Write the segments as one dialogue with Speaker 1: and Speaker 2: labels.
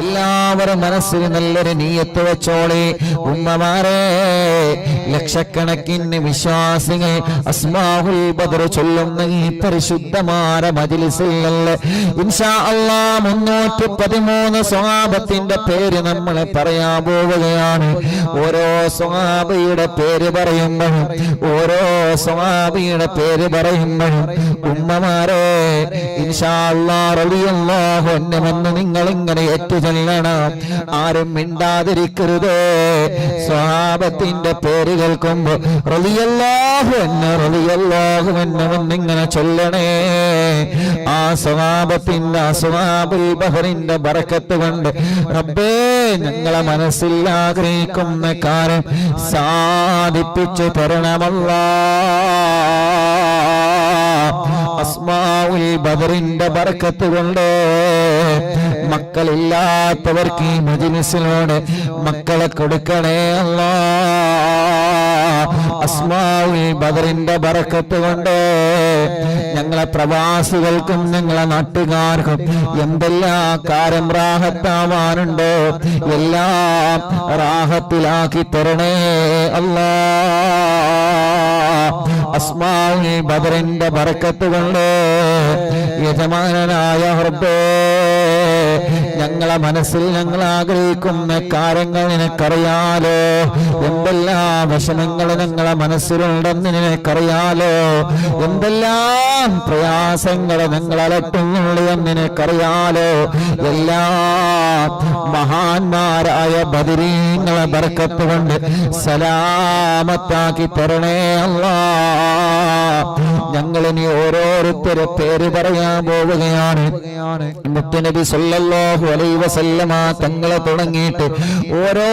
Speaker 1: എല്ലാവരും മനസ്സിൽ നല്ലൊരു നീയത്ത് വെച്ചോളി. ഉമ്മമാരെ, ലക്ഷക്കണക്കിന് വിശ്വാസികൾ അസ്മാഉൽ ബദർ ചൊല്ലുന്ന ഈ പരിശുദ്ധമായ മജ്ലിസിൽ ഇൻഷാ അല്ലാഹ് 313 സ്വഹാബത്തിന്റെ പേര് നമ്മൾ പറയാൻ പോവുകയാണ്. ഓരോ സ്വഹാബിയുടെ പേര് പറയുമ്പോഴും ഉമ്മമാരെ ഇൻഷാ അല്ലാഹ് റളിയല്ലാഹു അൻഹു എന്ന് നിങ്ങൾ ഇങ്ങനെ ഏറ്റുചൊല്ലണം. ആരും മിണ്ടാതിരിക്കരുത്. സ്വഹാബത്തിന്റെ പേര് കേൾക്കുമ്പോ റളിയല്ലാഹു അൻഹു എന്നിങ്ങനെ ചൊല്ലണേ. ആ സ്വഹാബത്തിന്റെ അസ്ഹാബുൽ ബഹറിന്റെ ബറക്കത്ത് കൊണ്ട് റബ്ബേ ഞങ്ങളെ മനസ്സിൽ ആഗ്രഹിക്കുന്ന കാര്യം സാധിപ്പിച്ചു തരണമല്ലാഹ്. അസ്മാഉൽ ബദറിന്റെ ബറക്കത്ത് കൊണ്ട് മക്കളില്ലാത്തവർക്ക് ഈ മജ്ലിസിനോട് മക്കളെ കൊടുക്കണേ അല്ലാഹ്. അസ്മാഉൽ ബദറിന്റെ ബറക്കത്ത് കൊണ്ട് ഞങ്ങളെ പ്രവാസികൾക്കും ഞങ്ങളെ നാട്ടുകാർക്കും എന്തെല്ലാം കാര്യം റാഹത്താവാനുണ്ടോ എല്ലാം റാഹത്തിലാക്കി തരണേ അല്ലാഹ്. അസ്മാഉൽ ബദറിന്റെ ബറക്കത്ത് കൊണ്ട് യജമാനനായ റബ്ബേ ഞങ്ങളെ മനസ്സിൽ ഞങ്ങൾ ആഗ്രഹിക്കുന്ന കാര്യങ്ങൾ നിനക്കറിയാലോ. എന്തെല്ലാം വിഷമങ്ങൾ ഞങ്ങളെ മനസ്സിലുണ്ടെന്ന് നിനക്കറിയാലോ. എന്തെല്ലാം പ്രയാസങ്ങൾ ഞങ്ങൾ അലട്ടുന്നുള്ളൂ എന്ന് നിനക്കറിയാലോ. എല്ലാ മഹാന്മാരായ ബദരീങ്ങളെ ബർക്കത്ത് കൊണ്ട് സലാമത്താക്കി തരണേ അല്ലാഹ്. ഞങ്ങളിനി ഓരോരുത്തരെ പേര് പറയാൻ പോവുകയാണ്. മുത്തുനബി സല്ലല്ലാഹു അലൈഹി വസല്ലമ തങ്ങളെ തുടങ്ങിയിട്ട് ഓരോ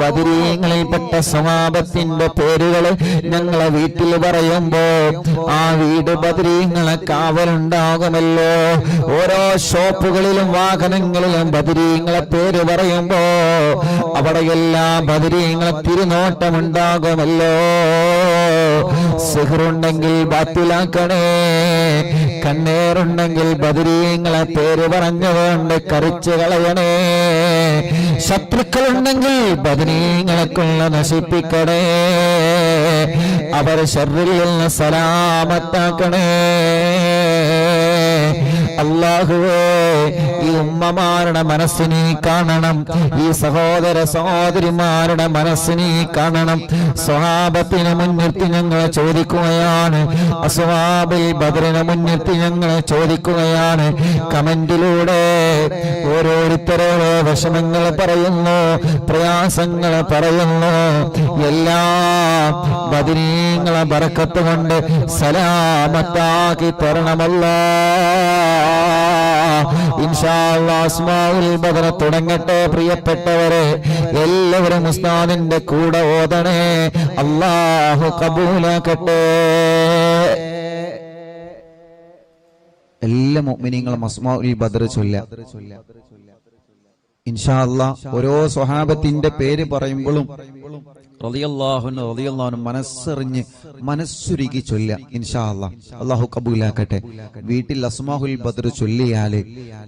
Speaker 1: ബദരീങ്ങളിൽപ്പെട്ട സ്വഹാബത്തിന്റെ പേരുകൾ ഞങ്ങളെ വീട്ടിൽ പറയുമ്പോ ആ വീട് ബദരീങ്ങളെ കാവലുണ്ടാകുമല്ലോ. ഓരോ ഷോപ്പുകളിലും വാഹനങ്ങളിലും ബദരീങ്ങളെ പേര് പറയുമ്പോ അവിടെയെല്ലാം ബദരീങ്ങളെ തിരുനോട്ടമുണ്ടാകുമല്ലോ. സിഹ്റുണ്ടെങ്കിൽ ബാത്തിലാക്കണേ, കണ്ണേറുണ്ടെങ്കിൽ ബദരീങ്ങളെ പേര് പറഞ്ഞുകൊണ്ട് കറിച്ചു കളയണേ. ശത്രുക്കളുണ്ടെങ്കിൽ ബദരീങ്ങളെ കൊള്ള നശിപ്പിക്കണേ. അവരെ ശർറിൽ നിന്ന് സലാമത്താക്കണേ അല്ലാഹുവേ. ഈ ഉമ്മമാരുടെ മനസ്സിനെ കാണണം, ഈ സഹോദര സഹോദരിമാരുടെ മനസ്സിനെ കാണണം. സ്വഹാബത്തിനെ മുൻനിർത്തി ഞങ്ങൾ ചോദിക്കുകയാണ്, അസ്ഹാബുൽ ബദറിനെ മുൻനിർത്തി ഞങ്ങൾ ചോദിക്കുകയാണ്. കമന്റിലൂടെ ഓരോരുത്തരോരോ വിഷമങ്ങൾ പറയുന്നു, പ്രയാസങ്ങൾ പറയുന്നു. എല്ലാം ബദരീങ്ങളെ ബറക്കത്ത് കൊണ്ട് സലാമത്താക്കി തരണമല്ലാഹ്. ഇൻഷാ അല്ലാഹ് അസ്മാഉൽ ബദർ തുടങ്ങട്ടെ. പ്രിയപ്പെട്ടവരെ, എല്ലാവരും ഉസ്താദിന്റെ കൂടെ ഓതണേ. അല്ലാഹു കബൂലാക്കട്ടെ. എല്ലാ മുഅ്മിനീങ്ങളും അസ്മാഉൽ ബദർ ചൊല്ലുക ഇൻഷാ അല്ലാഹ്. ഓരോ സ്വഹാബത്തിന്റെ പേര് പറയുമ്പോഴും റളിയല്ലാഹു അൻഹു മനസ്സറിഞ്ഞ് മനസ്സുരുകി ചൊല്ലുക ഇൻഷാ അല്ലാഹ്. അല്ലാഹു കബൂലാക്കട്ടെ. വീട്ടിൽ അസ്മാഉൽ ബദർ ചൊല്ലിയാല്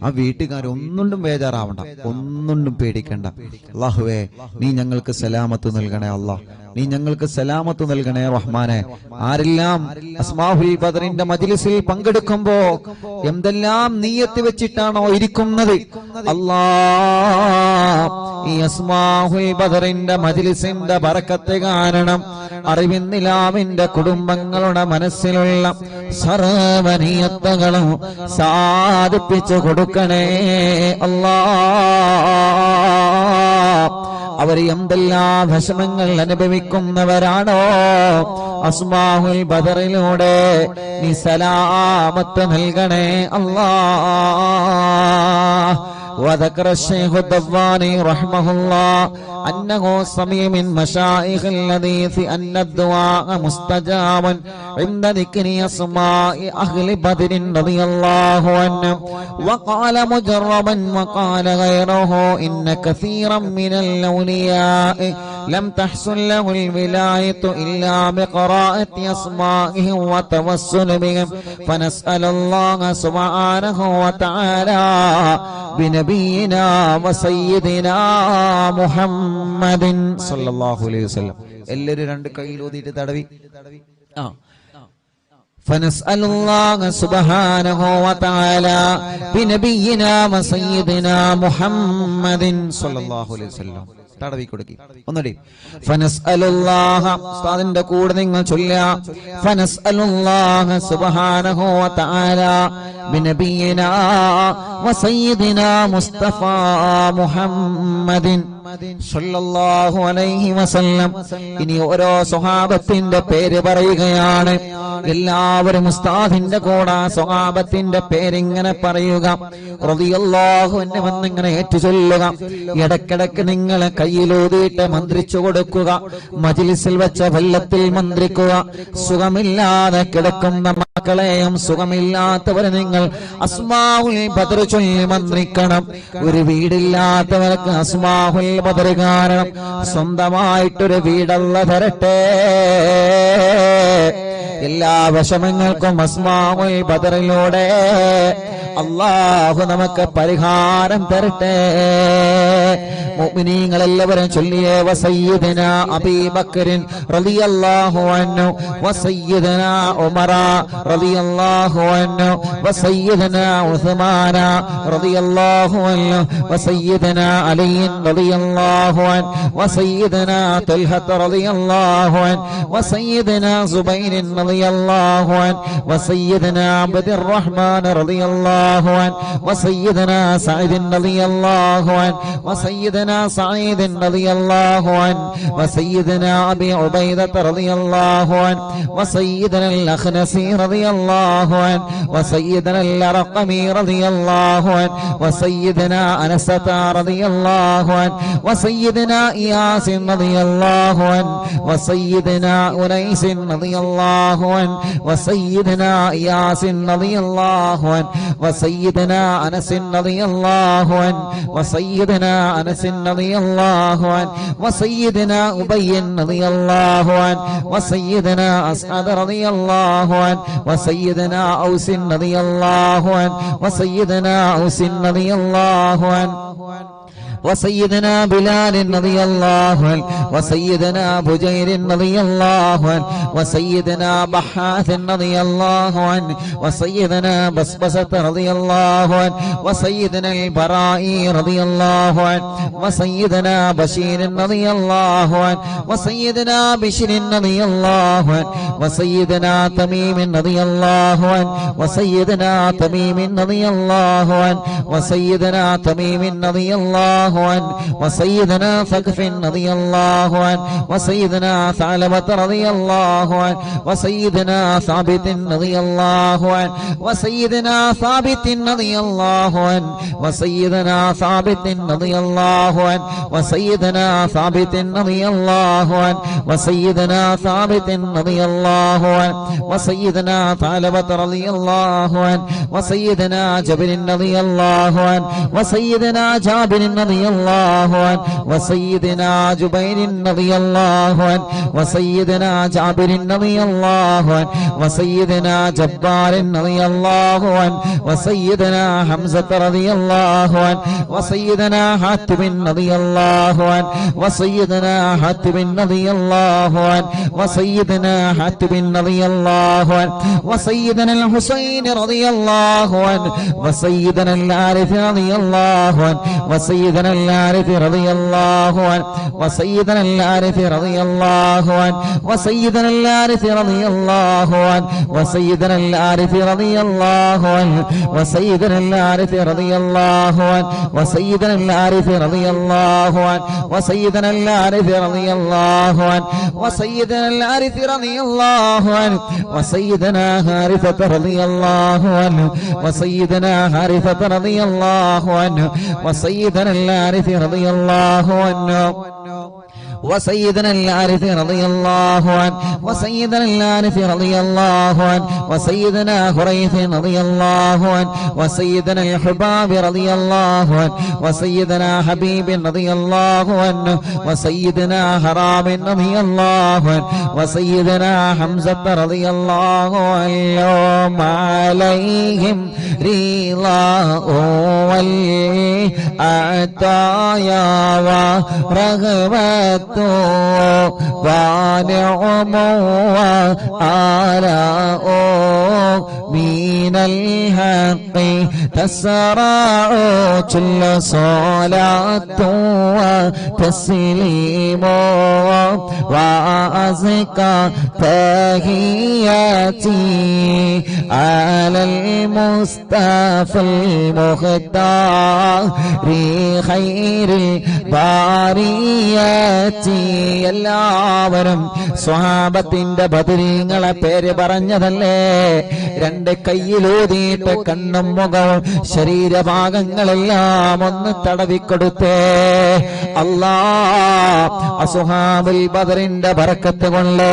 Speaker 1: ആ വീട്ടുകാരൊന്നും ബേജാറാവണ്ട, ഒന്നും പേടിക്കണ്ട. അല്ലാഹുവേ, നീ ഞങ്ങൾക്ക് സലാമത്ത് നൽകണേ അല്ലാഹ്, നീ ഞങ്ങൾക്ക് സലാമത്ത് നൽകണേ റഹ്മാനെ. ആരെല്ലാം അസ്മാഉൽ ബദറിന്റെ മജ്ലിസിൽ പങ്കെടുക്കുമ്പോ എന്തെല്ലാം നിയ്യത്ത് വെച്ചിട്ടാണോ ഇരിക്കുന്നത് അല്ലാഹ്, ഈ അസ്മാഉൽ ബദറിന്റെ മജ്ലിസിന്റെ ബറക്കത്ത് കാരണം അറിവിന്നിലാമിന്റെ കുടുംബങ്ങളുടെ മനസ്സിലുള്ള സർവ്വനിയത്തുകളും സാധിപ്പിച്ചു കൊടുക്കണേ അല്ലാഹ്. അവർ എന്തെല്ലാം വിഷമങ്ങൾ അനുഭവിക്കുന്നവരാണോ അസ്മാഉൽ ബദറിലൂടെ നീ സലാമത്ത് നൽകണേ അല്ലാഹ്. وذكر الشيخ الضباني رحمه الله أنه سمع من مشايخ الحديث أن الدعاء مستجاب عند ذكر أسماء أهل بدر رضي الله عنهم. وقال مجربا وقال غيره إن كثيرا من الأولياء ലം തഹ്സുൽ ലഹുൽ വിലായത്തു ഇല്ലാ ബിഖറാഅത്തി അസ്മാഇഹി വതവസ്സുൽ ബിഹിം ഫനസ്അലുല്ലാഹ സുബ്ഹാനഹു വതആല ബിനബിയിനാ വസയ്യിദിനാ മുഹമ്മദിൻ സല്ലല്ലാഹു അലൈഹി വസല്ലം. എല്ലാവരും രണ്ട് കൈയിൽ ഊതിയിട്ട് തടവി. فنسأل الله سبحانه وتعالى بنبينا وسيدنا محمد صلى الله عليه وسلم. തടവി കൊടുക്കി ഒന്നടി. ഫനസ്അലുല്ലാഹ ഉസ്താദിന്റെ കൂടെ നിങ്ങൾ ചൊല്ലുക. ഫനസ്അലുല്ലാഹ സുബ്ഹാനഹു വതആല ബിനബിയിനാ വസയ്യിദിനാ മുസ്തഫ മുഹമ്മദിൻ സല്ലല്ലാഹു അലൈഹി വസല്ലം. ഇനി ഓരോ സ്വഹാബത്തിന്റെ പേര് പറയുകയാണ്. എല്ലാവരും ഉസ്താദിന്റെ കൂടെ സ്വഹാബത്തിന്റെ പേരിങ്ങനെ പറയുക. റളിയല്ലാഹു അൻഹു എന്നിങ്ങനെ ഏറ്റുചൊല്ലുക. ഇടക്കിടക്ക് നിങ്ങളെ കയ്യിലൂതിയിട്ട് മന്ത്രിച്ചു കൊടുക്കുക. മജ്ലിസിൽ വെച്ച വെള്ളത്തിൽ മന്ത്രിക്കുക. സുഖമില്ലാതെ കിടക്കുന്ന മക്കളെയും സുഖമില്ലാത്തവരെ നിങ്ങൾ അസ്മാഉൽ ബദർ ചൊല്ലി മന്ത്രിക്കണം. ഒരു വീടില്ലാത്തവർക്ക് അസ്മാഉൽ ബദർ കാരണം സ്വന്തമായിട്ടൊരു വീടല്ല തരട്ടെ. എല്ലാ വിഷമങ്ങൾക്കും അസ്മാഉൽ ബദറിലൂടെ അല്ലാഹു നമുക്ക് പരിഹാരം തരട്ടെ. മുഅ്മിനീങ്ങൾ എല്ലാവരും ചൊല്ലിയേ. വസയ്യിദനാ അബീ ബക്കറിൻ റളിയല്ലാഹു അൻഹു വസയ്യിദനാ ഉമറ റളിയല്ലാഹു അൻഹു വസയ്യിദനാ ഉസ്മാന റളിയല്ലാഹു അൻഹു വസയ്യിദനാ അലി റളിയല്ലാഹു അൻഹു വസയ്യിദനാ തൽഹ റളിയല്ലാഹു അൻഹു വസയ്യിദനാ സുബൈർ റളിയല്ലാഹു അൻഹു വസയ്യിദനാ അബ്ദുർ റഹ്മാൻ റളിയല്ലാഹു അൻഹു വസയ്യിദനാ സഅദ് റളിയല്ലാഹു അൻഹു വസയ്യിദനാ സഈദ് റളിയല്ലാഹു അൻഹു വസയ്യിദനാ അബീ ഉബൈദ റളിയല്ലാഹു അൻഹു വസയ്യിദനാ അൽ-അഖ്നസി റളിയല്ലാഹു അൻഹു വസയ്യിദനാ അൽ-അർഖമി റളിയല്ലാഹു അൻഹു വസയ്യിദനാ അനസത റളിയല്ലാഹു അൻഹു വസയ്യിദനാ ഇയാസ് റളിയല്ലാഹു അൻഹു വസയ്യിദനാ ഉനൈസ് റളിയല്ലാഹു അൻഹു വസയ്യിദനാ ഇയാസ് റളിയല്ലാഹു അൻഹു വസയ്യിദനാ അനസ് റളിയല്ലാഹു അൻഹു വസയ്യിദനാ അനസ് റളിയല്ലാഹു അൻഹു വസയ്യിദനാ ഉബയ്യ് റളിയല്ലാഹു അൻഹു വസയ്യിദനാ അസ്അദ് റളിയല്ലാഹു അൻഹു വസയ്യിദനാ ഔസ് റളിയല്ലാഹു അൻഹു വസയ്യിദനാ ഔസ് റളിയല്ലാഹു അൻഹു وسيدنا بلال رضي الله عنه وسيدنا بجير رضي الله عنه وسيدنا بحاث رضي الله عنه وسيدنا بسبسة رضي الله عنه وسيدنا البراء رضي الله عنه وسيدنا بشير رضي الله عنه وسيدنا بشر رضي الله عنه وسيدنا تميم رضي الله عنه وسيدنا تميم رضي الله عنه وسيدنا تميم رضي الله عنه وسيدنا ثقف رضي الله عنه وسيدنا ثعلبة رضي الله عنه وسيدنا ثابت رضي الله عنه وسيدنا ثابت رضي الله عنه وسيدنا ثابت رضي الله عنه وسيدنا ثابت رضي الله عنه وسيدنا ثابت رضي الله عنه وسيدنا ثعلبة رضي الله عنه وسيدنا جابر رضي الله عنه وسيدنا جابر رضي الله عنه وسيدنا جبير رضي الله عنه وسيدنا جابر رضي الله عنه وسيدنا جبار رضي الله عنه وسيدنا حمزة رضي الله عنه وسيدنا حاتم رضي الله عنه وسيدنا حاتم رضي الله عنه وسيدنا حاتم رضي الله عنه وسيدنا الحسين رضي الله عنه وسيدنا الحارث رضي الله عنه وسيدنا الحارث رضي الله عنه وسيدنا الحارث رضي الله عنه وسيدنا الحارث رضي الله عنه وسيدنا الحارث رضي الله عنه وسيدنا الحارث رضي الله عنه وسيدنا الحارث رضي الله عنه وسيدنا الحارث رضي الله عنه وسيدنا الحارث رضي الله عنه وسيدنا حارثة رضي الله عنه وسيدنا حارثة رضي الله عنه وسيدنا الحارث رضي الله عنه وسيدنا الحارث رضي الله عنه وسيدنا الحارث رضي الله عنه وسيدنا حريث رضي الله عنه وسيدنا الحباب رضي الله عنه وسيدنا حبيب رضي الله عنه وسيدنا حرام رضي الله عنه وسيدنا حمزة رضي الله عنهم عليهم رضاه والعطايا ورغبة ونعم وآلاء من الحق تسرع كل صلاة وتسليم وأزكى تحياتي على المصطفى المختار خير البريات. എല്ലാവരും സ്വഹാബത്തിന്റെ ബദരീങ്ങളെ പേര് പറഞ്ഞതല്ലേ? രണ്ട് കയ്യിലൂതിയിട്ട് കണ്ണും മുഖവും ശരീരഭാഗങ്ങളെല്ലാം ഒന്ന് തടവിക്കൊടുത്തേ. അല്ലാ, അസ്ഹാബുൽ ബദറിന്റെ ബറക്കത്ത് കൊണ്ട്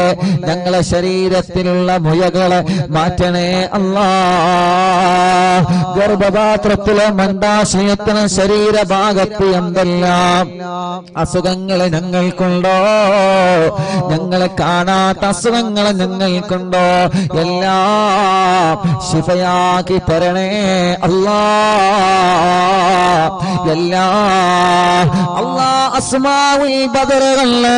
Speaker 1: ഞങ്ങളെ ശരീരത്തിലുള്ള മുഴകളെ മാറ്റണേ അല്ലാ. ഗർഭപാത്രത്തിലെ മണ്ടാശയത്തിന് ശരീരഭാഗത്ത് എന്തെല്ലാം അസുഖങ്ങൾ ഞങ്ങൾക്കുണ്ടോ, ഞങ്ങളെ കാണാത്ത അസുഖങ്ങൾ ഞങ്ങൾക്കുണ്ടോ, എല്ലാം ശിഫയാക്കി തരണേ അല്ലാ. അല്ലാ, അസ്മാഉൽ ബദറുകളില്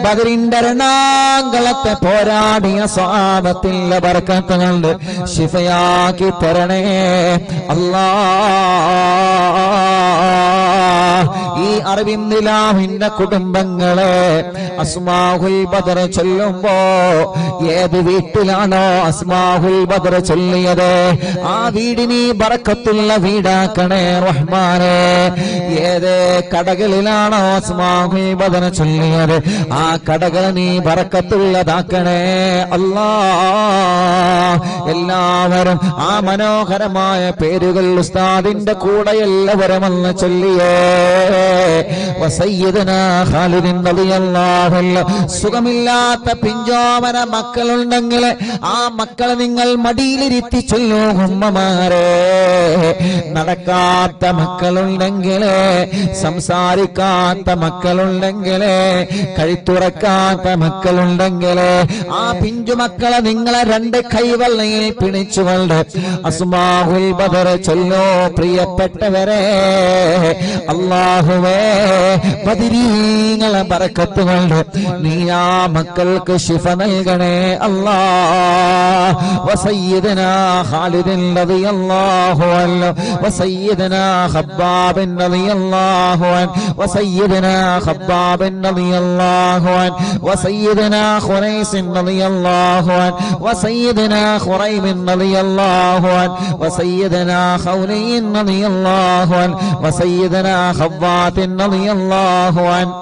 Speaker 1: ബദറിന്റെ രണാങ്കളത്തെ പോരാടിയ സ്വഹാബത്തിന്റെ ബർക്കത്ത് കൊണ്ട് ശിഫയാക്കി തരണേ അല്ലാ. ഈ അറബിന്ദിലാഹിന്റെ കുടുംബങ്ങളെ അസ്മാഉൽ ബദർ ചൊല്ലുമ്പോ ഏത് വീട്ടിലാണോ അസ്മാഉൽ ബദർ ചൊല്ലിയത് ആ വീടിന് ബറക്കത്തുള്ള വീടാക്കണേ റഹ്മാനേ. ഏത് കടകളിലാണോ അസ്മാഉൽ ബദർ ചൊല്ലിയത് ആ കടകൾ നീ ബറക്കത്തുള്ളതാക്കണേ അല്ലാ. എല്ലാവരും ആ മനോഹരമായ പേരുകൾ ഉസ്താദിന്റെ കൂടെ എല്ലാവരും ഒന്ന് ചൊല്ലിയേ. വസയ്യിദനാ ഖാലിദ് റളിയല്ലാഹു അൻഹു. സുഖമില്ലാത്ത പിഞ്ചോമന മക്കളുണ്ടെങ്കിൽ ആ മക്കളെ നിങ്ങൾ മടിയിലിരുത്തി ചൊല്ലൂ ഉമ്മമാരെ. നടക്കാത്ത മക്കളുണ്ടെങ്കിൽ, സംസാരിക്കാത്ത മക്കളുണ്ടെങ്കിൽ, കഴുത്തുറക്കാത്ത മക്കളുണ്ടെങ്കിൽ ആ പിഞ്ചുമക്കളെ നിങ്ങളെ രണ്ട് കൈവെള്ളയിൽ പിടിച്ചുകൊണ്ട് അസ്മാഉൽ ബദർ ചൊല്ലോ. പ്രിയപ്പെട്ടവരെ, അല്ലാഹുവേ ബദരീങ്ങളെ ബറക്കത്ത് കൊണ്ട് നീ ആ മക്കൾക്ക് ശിഫ നൽകണേ അല്ലാ. വസയ്യിദനാ ഖാലിദ് റളിയല്ലാഹു അൻഹു വസയ്യിദനാ ഖബ്ബാബ് റളിയല്ലാഹു അൻഹു വസയ്യിദനാ ഖബ്ബാബ് റളിയല്ലാഹു അൻഹു വസയ്യിദനാ ഖുറൈസ് റളിയല്ലാഹു അൻഹു വസയ്യിദനാ ഖുറൈബ് റളിയല്ലാഹു അൻഹു വസയ്യിദനാ ഖൗലി റളിയല്ലാഹു അൻഹു വസയ്യിദനാ ഖവ്വാത്ത് റളിയല്ലാഹു അൻഹു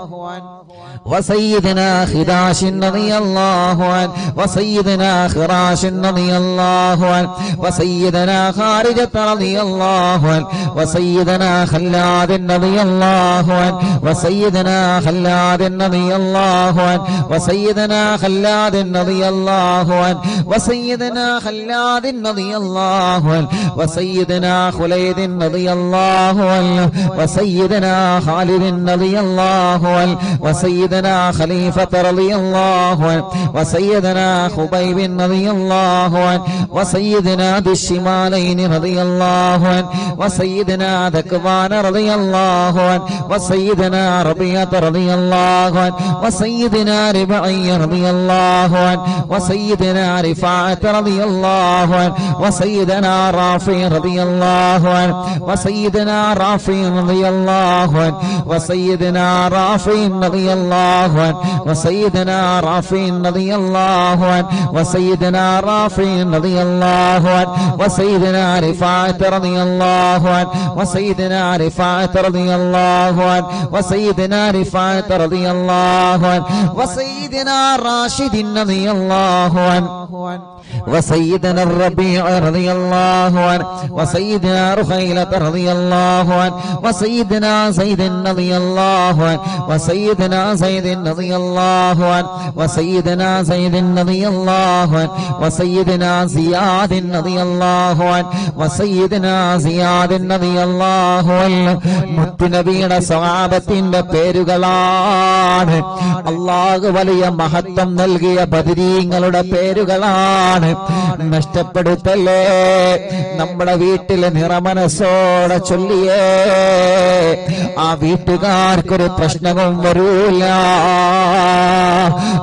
Speaker 1: وسيدنا خداش رضي الله عنه وسيدنا خراش رضي الله عنه وسيدنا خارجة رضي الله عنه وسيدنا خلاد رضي الله عنه وسيدنا خلاد رضي الله عنه وسيدنا خلاد رضي الله عنه وسيدنا خلاد رضي الله عنه وسيدنا خليد رضي الله عنه وسيدنا خالد رضي الله عنه وسيدنا خليفة رضي الله عنه وسيدنا خبيب رضي الله عنه وسيدنا ذي الشمالين رضي الله عنه وسيدنا ذكوان رضي الله عنه وسيدنا ربيعة رضي الله عنه وسيدنا ربعي رضي الله عنه وسيدنا رفاعة رضي الله عنه وسيدنا رافع رضي الله عنه وسيدنا رافع رضي الله عنه وسيدنا رافع رضي الله عنه وسيدنا رافع رضي الله عنه وسيدنا رافع رضي الله عنه وسيدنا رفاعة رضي الله عنه وسيدنا رفاعة رضي الله عنه وسيدنا رفاعة رضي الله عنه وسيدنا راشد رضي الله عنه وسيدنا الربيع رضي الله عنه وسيدنا رخيلة رضي الله عنه وسيدنا زيد رضي الله عنه وسيدنا زيد رضي الله عنه وسيدنا زيد رضي الله عنه وسيدنا زياد رضي الله عنه وسيدنا زياد رضي الله عنه മുത്തുനബിയുടെ സ്വഹാബത്തിന്റെ പേരുകളാണ്. അല്ലാഹു വലിയ മഹത്വം നൽകിയ ബദരീങ്ങളുടെ പേരുകളാണ്. നഷ്ടപ്പെടുത്തല്ലേ. നമ്മുടെ വീട്ടിലെ നിറമനസ്സോടെ ചൊല്ലിയേ ആ വീട്ടുകാർക്കൊരു പ്രശ്നവും വരൂല.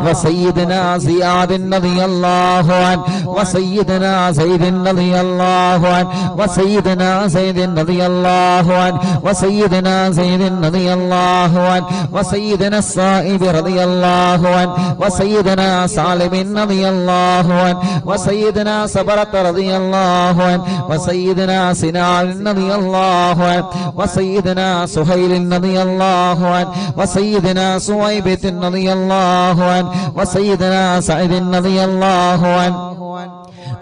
Speaker 1: വസയ്യിദനാ സിയാദിൻ റളിയല്ലാഹു അൻഹു വസയ്യിദനാ സയ്യിദിൻ റളിയല്ലാഹു അൻഹു വസയ്യിദനാ സയ്യിദിൻ റളിയല്ലാഹു അൻഹു വസയ്യിദനാ സയ്യിദിൻ റളിയല്ലാഹു അൻഹു വസയ്യിദനാ സായിബ് റളിയല്ലാഹു അൻഹു വസയ്യിദനാ സാലിമിൻ റളിയല്ലാഹു അൻഹു വസയ്യിദനാ സബറത്ത് റളിയല്ലാഹു അൻഹു വസയ്യിദനാ സിനാൻ റളിയല്ലാഹു അൻഹു വസയ്യിദനാ സുഹൈൽ റളിയല്ലാഹു അൻഹു വസയ്യിദനാ സുവൈബ് റളിയല്ലാഹു അൻഹു വസയ്യിദനാ സഅദ് റളിയല്ലാഹു അൻഹു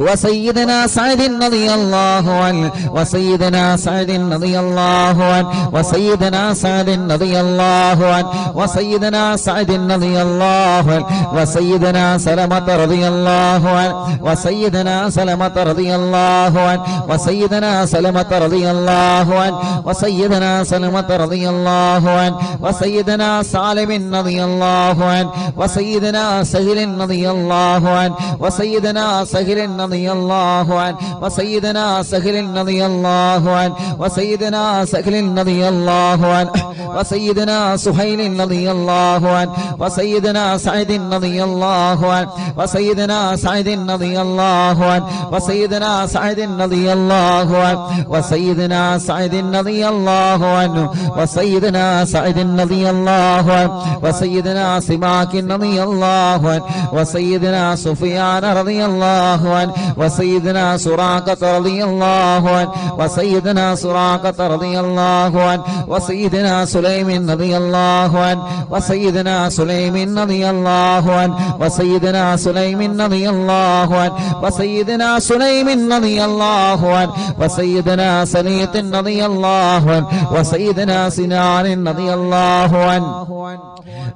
Speaker 1: وسيدنا سعد رضي الله عنه وسيدنا سعد رضي الله عنه وسيدنا سعد رضي الله عنه وسيدنا سعد رضي الله عنه وسيدنا سلمة رضي الله عنه وسيدنا سلمة رضي الله عنه وسيدنا سلمة رضي الله عنه وسيدنا سلمة رضي الله عنه وسيدنا سالم رضي الله عنه وسيدنا سهل رضي الله عنه وسيدنا سهل رضي الله عنه وسيدنا سهل رضي الله عنه وسيدنا سهل رضي الله عنه وسيدنا سهيل رضي الله عنه وسيدنا سعد رضي الله عنه وسيدنا سعد رضي الله عنه وسيدنا سعد رضي الله عنه وسيدنا سعد رضي الله عنه وسيدنا سعد رضي الله عنه وسيدنا سماك رضي الله عنه وسيدنا سفيان رضي الله عنه وسيدنا سراقة رضي الله عنه وسيدنا سراقة رضي الله عنه وسيدنا سليم رضي الله عنه وسيدنا سليم رضي الله عنه وسيدنا سليم رضي الله عنه وسيدنا سليم رضي الله عنه وسيدنا سليط رضي الله عنه وسيدنا سنان رضي الله عنه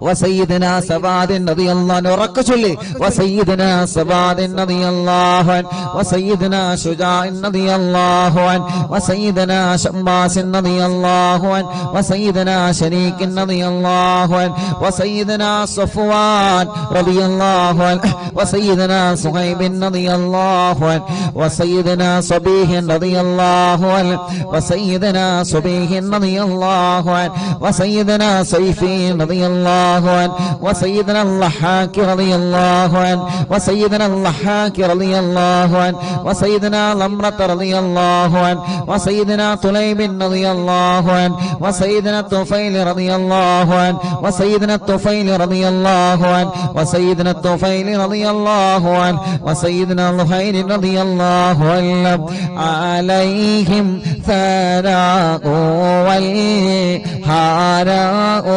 Speaker 1: وسيدنا سباد رضي الله عنه ركشلي وسيدنا سباد رضي الله عنه وسيدنا شجاع رضي الله عنه وسيدنا شماس رضي الله عنه وسيدنا شريك رضي الله عنه وسيدنا صفوان رضي الله عنه وسيدنا صهيب رضي الله عنه وسيدنا صبيح رضي الله عنه وسيدنا صبيح رضي الله عنه وسيدنا سيفي رضي الله عنه وسيدنا اللحاك رضي الله عنه وسيدنا اللحاك رضي الله عنه وسيدنا لمرة رضي الله عنه وسيدنا طليب رضي الله عنه وسيدنا الطفيل رضي الله عنه وسيدنا الطفيل رضي الله عنه وسيدنا الطفيل رضي الله عنه وسيدنا الخير رضي الله عنه عليهم ثناء والحراء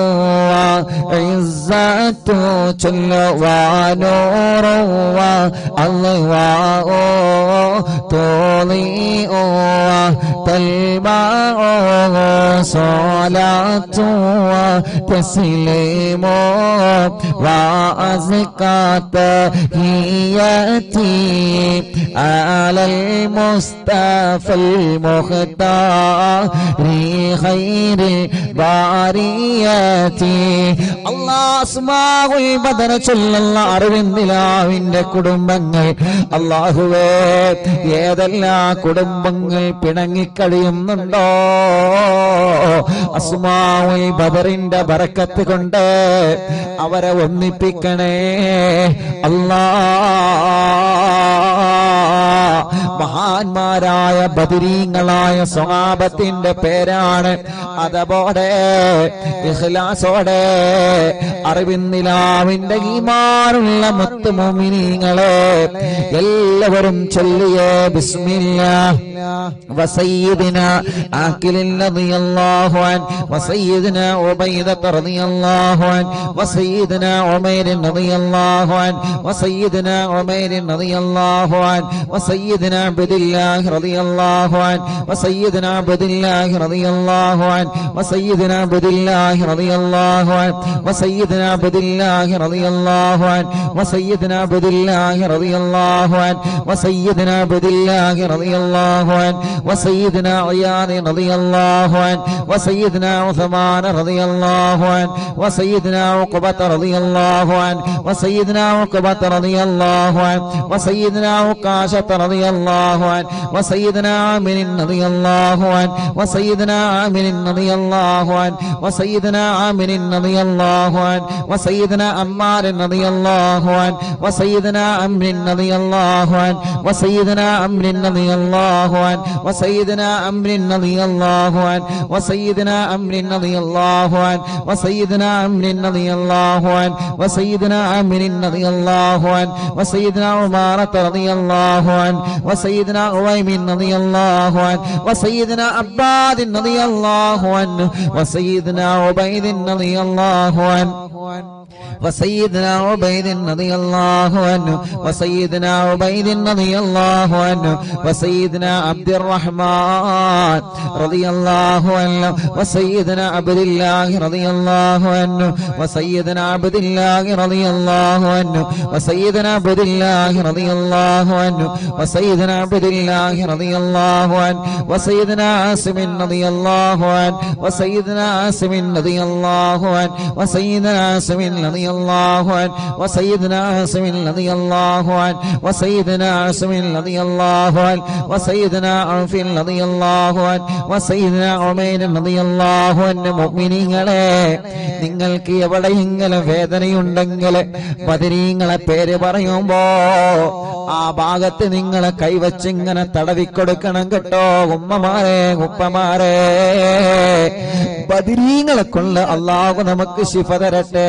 Speaker 1: عزة جل ونور والله تضيء تلمع صلاة وتسليم وأزكى تحياتي على المصطفى المختار خير البريات الله അസ്മാഉൽ ബദർ ചൊല്ലുന്ന അറിവിന്ദിലാവിന്റെ കുടുംബങ്ങൾ അല്ലാഹുവേ ഏതെല്ലാം കുടുംബങ്ങൾ പിണങ്ങിക്കഴിയുന്നുണ്ടോ അസ്മാഉൽ ബദറിന്റെ ബറക്കത്ത് കൊണ്ട് അവരെ ഒന്നിപ്പിക്കണേ അല്ലാഹ് മഹാന്മാരായ ബദരീങ്ങളായ സ്വഹാബത്തിന്റെ പേരാണ്. അതോടെ ഇഖ്ലാസോടെ അറിവിന്നിലാവിന്റെ ഈമാനുള്ള മുത്ത് മുഅ്മിനീങ്ങളെ എല്ലാവരും ചൊല്ലിയേ ബിസ്മില്ലാഹ് വസയ്യിദിന ആഖിലിൻ റളിയല്ലാഹു അൻ വസയ്യിദിന ഉബൈദ റളിയല്ലാഹു അൻ വസയ്യിദിന ഉമൈർ റളിയല്ലാഹു അൻ വസയ്യിദിന ഉമൈർ റളിയല്ലാഹു അൻ വസയ്യിദിന അബ്ദുല്ലാഹ് റളിയല്ലാഹു അൻ വസയ്യിദിന അബ്ദുല്ലാഹ് റളിയല്ലാഹു അൻ വസയ്യിദിന അബ്ദുല്ലാഹ് റളിയല്ലാഹു അൻ വസയ്യിദിന അബ്ദുല്ലാഹ് റളിയല്ലാഹു അൻ വസയ്യിദിന അബ്ദുല്ലാഹ് റളിയല്ലാഹു അൻ വസയ്യിദിന അബ്ദുല്ലാഹ് റളിയല്ലാഹു അൻ വസയ്യിദിന ഇയാദ് റളിയല്ലാഹു അൻ വസയ്യിദിന ഉസ്മാൻ റളിയല്ലാഹു അൻ വസയ്യിദിന ഉഖബത റളിയല്ലാഹു അൻ വസയ്യിദിന ഉഖബത റളിയല്ലാഹു അൻ വസയ്യിദിന ഉഖാശത റളിയല്ലാഹു അൻ വസയ്യിദിന ആമിർ റളിയല്ലാഹു അൻ വസയ്യിദിന ആമിർ റളിയല്ലാഹു അൻ വസയ്യിദിന ആമിർ റളിയല്ലാഹു അൻ വസയ്യിദിന അമ്മാർ റളിയല്ലാഹു അൻ വസയ്യിദിന അംർ റളിയല്ലാഹു അൻ വസയ്യിദിന അംർ റളിയല്ലാഹു അൻ വസയ്യിദിന അംർ റളിയല്ലാഹു അൻ വസയ്യിദിന അംർ റളിയല്ലാഹു അൻ വസയ്യിദിന അംർ റളിയല്ലാഹു അൻ വസയ്യിദിന അംർ റളിയല്ലാഹു അൻ വസയ്യിദിന ഉമാറത റളിയല്ലാഹു അൻ വസയ്യിദിന ഉവൈമിൻ റളിയല്ലാഹു അൻ വസയ്യിദിന അബ്ബാദ് റളിയല്ലാഹു അൻ വസയ്യിദിന ഉബൈദ് റളിയല്ലാഹു അൻ وسيدنا عبيد رضي الله عنه وسيدنا عبيد رضي الله عنه وسيدنا عبد الرحمن رضي الله عنه وسيدنا عبد الله رضي الله عنه وسيدنا عبد الله رضي الله عنه وسيدنا عبد الله رضي الله عنه وسيدنا عبد الله رضي الله عنه وسيدنا عاصم رضي الله عنه وسيدنا عاصم رضي الله عنه وسيدنا عاصم رضي الله عنه وسيدنا عاصم رضي الله عنه وسيدنا عاصم رضي الله عنه وسيدنا عوف رضي الله عنه وسيدنا عمير رضي الله عنه മുഅ്മിനീങ്ങളെ നിങ്ങൾക്ക് എവിടെയെങ്കിലും വേദനയുണ്ടെങ്കിൽ ബദരീങ്ങളെ പേര് പറയുമ്പോ ആ ഭാഗത്ത് നിങ്ങളെ കൈവച്ചിങ്ങനെ തടവിക്കൊടുക്കണം കേട്ടോ. ഉമ്മമാരെ ഉപ്പമാരെ ബദരീങ്ങളെ കൊണ്ട് അല്ലാഹു നമുക്ക് ശിഫ തരട്ടെ.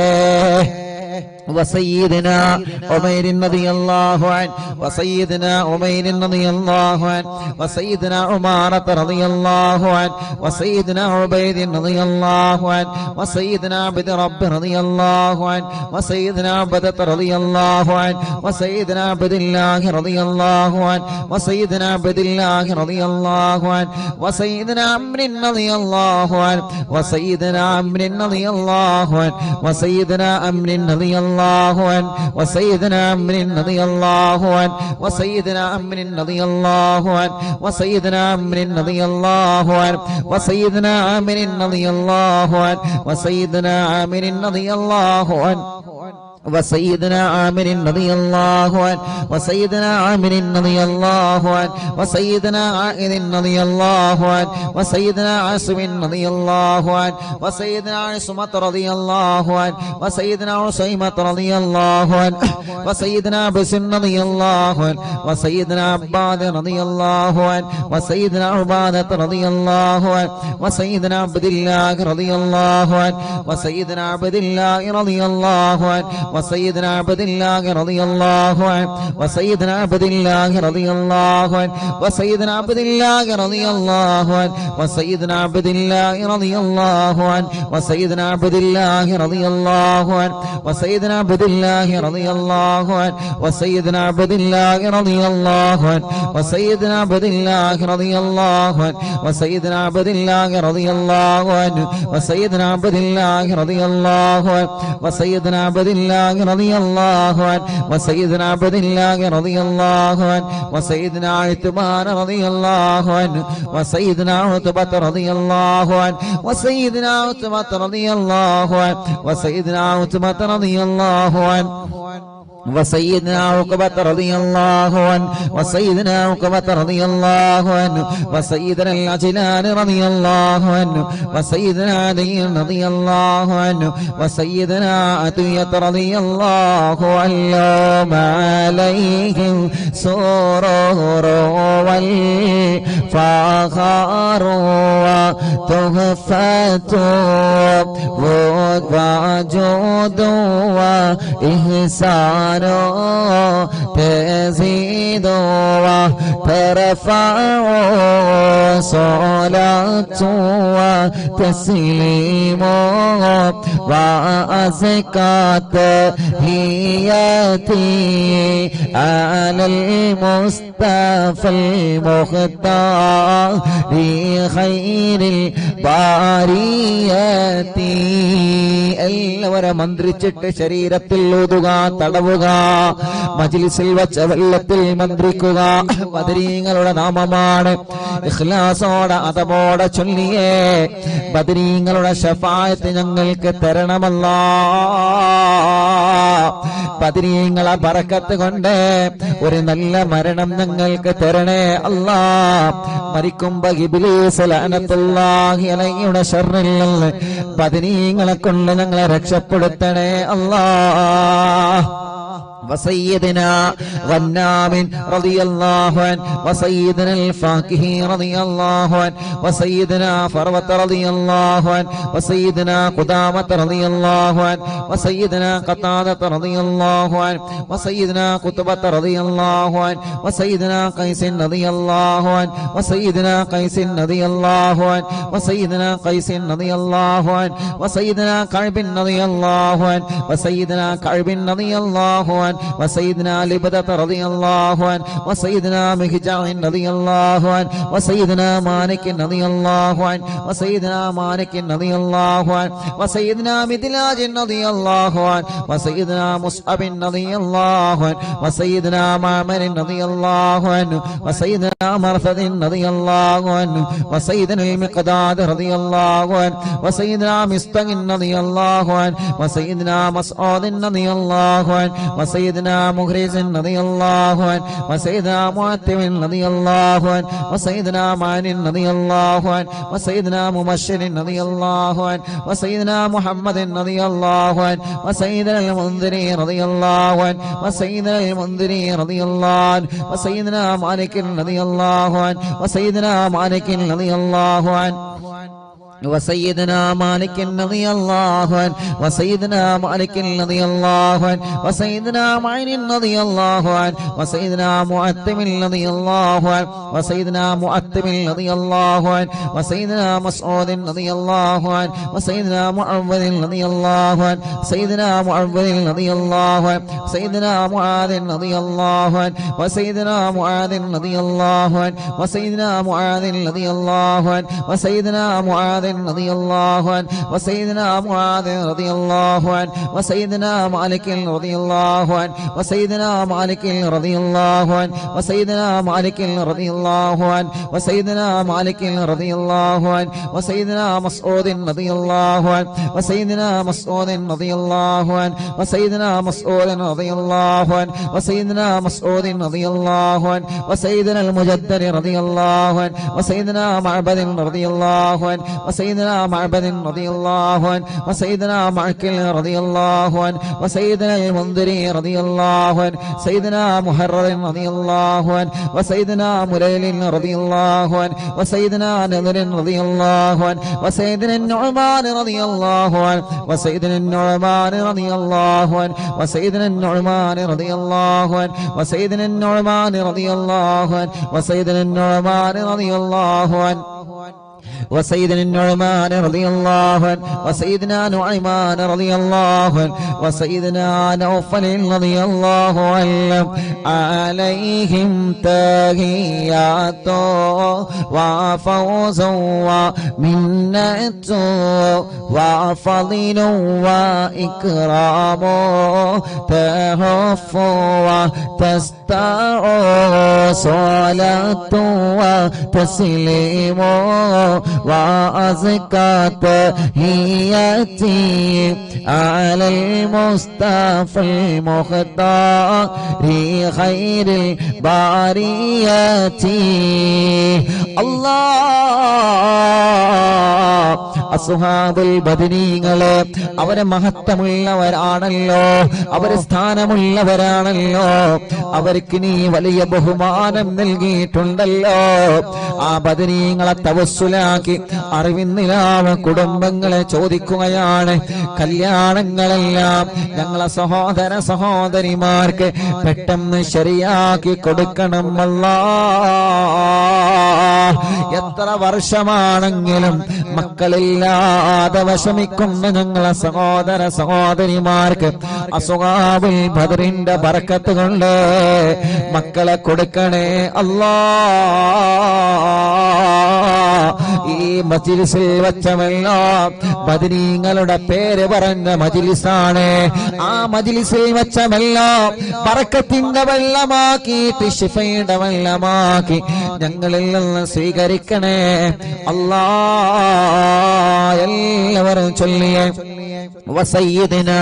Speaker 1: وسيدنا عمير رضي الله عنه وسيدنا عمير رضي الله عنه وسيدنا عمارة رضي الله عنه وسيدنا عبيد رضي الله عنه وسيدنا عبد رب رضي الله عنه وسيدنا عبدة رضي الله عنه وسيدنا عبد الله رضي الله عنه وسيدنا عبد الله رضي الله عنه وسيدنا عمرو رضي الله عنه وسيدنا عمرو رضي الله عنه وسيدنا عمرو رضي الله عنه وسيدنا عمرو رضي الله عنه وسيدنا عمرو رضي الله عنه وسيدنا عمرو رضي الله عنه وسيدنا عامر رضي الله عنه وسيدنا عامر رضي الله عنه وسيدنا عامر رضي الله عنه وسيدنا عامر رضي الله عنه وسيدنا عائذ رضي الله عنه وسيدنا عاصم رضي الله عنه وسيدنا عصمة رضي الله عنه وسيدنا عصيمة رضي الله عنه وسيدنا بسم رضي الله عنه وسيدنا عباد رضي الله عنه وسيدنا عبادة رضي الله عنه وسيدنا عبد الله رضي الله عنه وسيدنا عبد الله رضي الله عنه وسيدنا عبد الله رضي الله عنه وسيدنا عبد الله رضي الله عنه وسيدنا عبد الله رضي الله عنه وسيدنا عبد الله رضي الله عنه وسيدنا عبد الله رضي الله عنه وسيدنا عبد الله رضي الله عنه وسيدنا عبد الله رضي الله عنه وسيدنا عبد الله رضي الله عنه وسيدنا عبد الله رضي الله عنه وسيدنا عبد الله رضي الله عنه وسيدنا عبد الله رضي الله عنه وسيدنا عبد الله رضي الله عنه وسيدنا عثمان رضي الله عنه وسيدنا عتبة رضي الله عنه وسيدنا عتبة رضي الله عنه وسيدنا عتبة رضي الله عنه وسيدنا عقبة رضي الله عنه وسيدنا عقبة رضي الله عنه وسيدنا العجلان رضي الله عنه وسيدنا علي رضي الله عنه وسيدنا عطية رضي الله عنهم عليهم سرور والفخر وتحفة وجود وإحسان تزيد وترفع صلاة وتسليم وأزكى تحياتي على المصطفى المختار خير البريات. എല്ലാവരും മന്ത്രിച്ചിട്ട് ശരീരത്തിൽ ഊതുക, തടവുക, മജ്ലിസിൽ വച്ച വെള്ളത്തിൽ മന്ത്രിക്കുക. ബദരീങ്ങളുടെ നാമമാണ്. ഇഖ്ലാസോടെ അതമോടെ ചൊല്ലിയേ ബദരീങ്ങളുടെ ശഫാഅത്ത് ഞങ്ങൾക്ക് തരണമല്ലാ. ബദരീങ്ങളെ ബറക്കത്ത് കൊണ്ട് ഒരു നല്ല മരണം ഞങ്ങൾക്ക് തരണേ അല്ലാ. മരിക്കുമ്പോ ഇബ്ലീസ് ലഅനത്തുല്ലാഹി അലൈഹിയുടെ ശർറിൽ നിന്ന് ബദരീങ്ങളെ കൊണ്ട് ഞങ്ങളെ രക്ഷപ്പെടുത്തണേ അല്ലാ. وسيدنا غنام رضي الله عنه وسيدنا الفاكهي رضي الله عنه وسيدنا فروة رضي الله عنه وسيدنا قدامة رضي الله عنه وسيدنا قتادة رضي الله عنه وسيدنا قطبة رضي الله عنه وسيدنا قيس رضي الله عنه وسيدنا قيس رضي الله عنه وسيدنا قيس رضي الله عنه وسيدنا كعب رضي الله عنه وسيدنا كعب رضي الله عنه وسيدنا لبدة رضي الله عنه وسيدنا مهجع رضي الله عنه وسيدنا مالك رضي الله عنه وسيدنا مالك رضي الله عنه وسيدنا مدلاج رضي الله عنه وسيدنا مصعب رضي الله عنه وسيدنا معمر رضي الله عنه وسيدنا مرثد رضي الله عنه وسيدنا المقداد رضي الله عنه وسيدنا مستق رضي الله عنه وسيدنا مسعود رضي الله عنه وسيدنا مغرز رضي الله عنه وسيدنا معتم رضي الله عنه وسيدنا معن رضي الله عنه وسيدنا مبشر رضي الله عنه وسيدنا محمد رضي الله عنه وسيدنا المنذري رضي الله عنه وسيدنا المنذري رضي الله عنه وسيدنا مالك رضي الله عنه وسيدنا مالك رضي الله عنه وسيدنا مالك رضي الله عنه وسيدنا مالك رضي الله عنه وسيدنا معين رضي الله عنه وسيدنا معتم رضي الله عنه وسيدنا معتم رضي الله عنه وسيدنا مسعود رضي الله عنه وسيدنا معوذ رضي الله عنه سيدنا معوذ رضي الله عنه سيدنا معاذ رضي الله عنه وسيدنا معاذ رضي الله عنه وسيدنا معاذ رضي الله عنه وسيدنا معاذ رضي الله عنه وسيدنا معاذ رضي الله عنه وسيدنا مالك رضي الله عنه وسيدنا مالك رضي الله عنه وسيدنا مالك رضي الله عنه وسيدنا مالك رضي الله عنه وسيدنا مسعود رضي الله عنه وسيدنا مسعود رضي الله عنه وسيدنا مسعود رضي الله عنه وسيدنا مسعود رضي الله عنه وسيدنا المجدر رضي الله عنه وسيدنا معبد رضي الله عنه وسيدنا معبد رضي الله عنه وسيدنا معكل رضي الله عنه وسيدنا المنذري رضي الله عنه سيدنا محرر رضي الله عنه وسيدنا مليل رضي الله عنه وسيدنا نذر رضي الله عنه وسيدنا النعمان رضي الله عنه وسيدنا النعمان رضي الله عنه وسيدنا النعمان رضي الله عنه وسيدنا النعمان رضي الله عنه وسيدنا النعمان رضي الله عنه وسيدنا النعمان رضي الله عنه وسيدنا نعيمان رضي الله عنه وسيدنا نوفل رضي الله عنه عليهم تحيات وفوز ومنة وفضل وإكرام تهف وتستع صلاة وتسليم وأزكى تحياتي على المصطفى المختار خير البريات الله അസ്ഹാബുൽ ബദരീങ്ങളെ അവരെ മഹത്വമുള്ളവരാണല്ലോ, അവരെ സ്ഥാനമുള്ളവരാണല്ലോ, അവർക്ക് നീ വലിയ ബഹുമാനം നൽകിയിട്ടുണ്ടല്ലോ. ആ ബദരീങ്ങളെ തവസ്സുലാക്കി അറിവിന്നിലാവ കുടുംബങ്ങളെ ചോദിക്കുകയാണ്, കല്യാണങ്ങളെല്ലാം ഞങ്ങളെ സഹോദര സഹോദരിമാർക്ക് പെട്ടെന്ന് ശരിയാക്കി കൊടുക്കണം അല്ലാഹ്. എത്ര വർഷമാണെങ്കിലും മക്കളില്ലാതെ വിഷമിക്കുന്ന ഞങ്ങളെ സഹോദര സഹോദരിമാർക്ക് അസ്ഹാബുൽ ബദറിന്റെ ബർക്കത്ത് കൊണ്ട് മക്കളെ കൊടുക്കണേ അല്ലാഹ്. ഈ മജ്ലിസിൽ വെച്ചമെല്ലാം ബദരീങ്ങളുടെ പേര് പറഞ്ഞ മജ്ലിസാണ്. ആ മജ്ലിസിൽ വെച്ചമെല്ലാം ബർക്കത്തിന്റെ വെള്ളമാക്കിയിട്ട് ശിഫയുടെ വെള്ളമാക്കി ഞങ്ങളിൽ നിന്ന് സ്വീകരിക്കണേ അല്ലാഹ്. എല്ലാവരും ചൊല്ലിയേ وسيدنا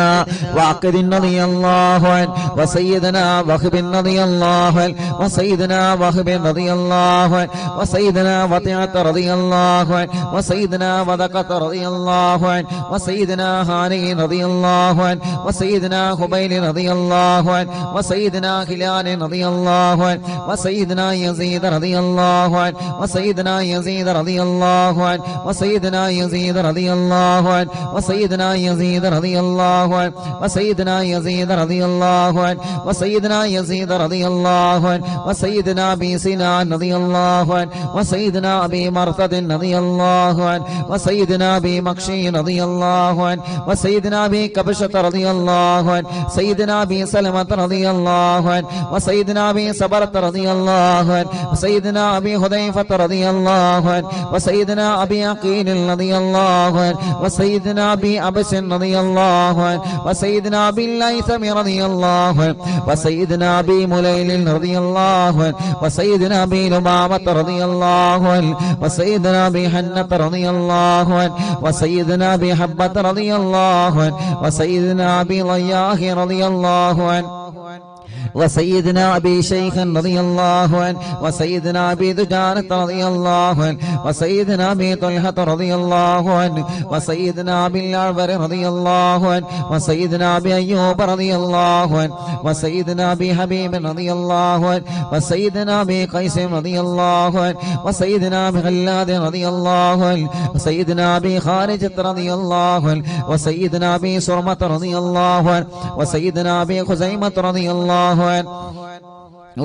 Speaker 1: واقد رضي الله عنه وسيدنا وهب رضي الله عنه وسيدنا وهب رضي الله عنه وسيدنا وطيعة رضي الله عنه وسيدنا وذقة رضي الله عنه وسيدنا هاني رضي الله عنه وسيدنا خبيل رضي الله عنه وسيدنا هلال رضي الله عنه وسيدنا يزيد رضي الله عنه وسيدنا يزيد رضي الله عنه وسيدنا يزيد رضي الله عنه وسيدنا يزيد رضي الله عنه وسيدنا يزيد رضي الله عنه وسيدنا يزيد رضي الله عنه وسيدنا ابي سنان رضي الله عنه وسيدنا ابي مرثد رضي الله عنه وسيدنا ابي مكشي رضي الله عنه وسيدنا ابي كبشة رضي الله عنه سيدنا ابي سلمة رضي الله عنه وسيدنا ابي صبرة رضي الله عنه وسيدنا ابي حذيفة رضي الله عنه وسيدنا ابي عقيل رضي الله عنه وسيدنا ابي عبس رضي الله عنه وسيدنا ابي الليثم رضي الله عنه وسيدنا ابي مليل رضي الله عنه وسيدنا ابي لمامة رضي الله عنه وسيدنا ابي حنة رضي الله عنه وسيدنا ابي حبة رضي الله عنه وسيدنا ابي ضياح رضي الله عنه وسيدنا ابي شيخ رضي الله عنه وسيدنا ابي دجانة رضي الله عنه وسيدنا ابي طلحة رضي الله عنه وسيدنا ابي العبر رضي الله عنه وسيدنا ابي ايوب رضي الله عنه وسيدنا ابي حبيب رضي الله عنه وسيدنا ابي قيس رضي الله عنه وسيدنا ابي غلاد رضي الله عنه وسيدنا ابي خارجة رضي الله عنه وسيدنا ابي سرمة رضي الله عنه وسيدنا ابي خزيمة رضي الله عنه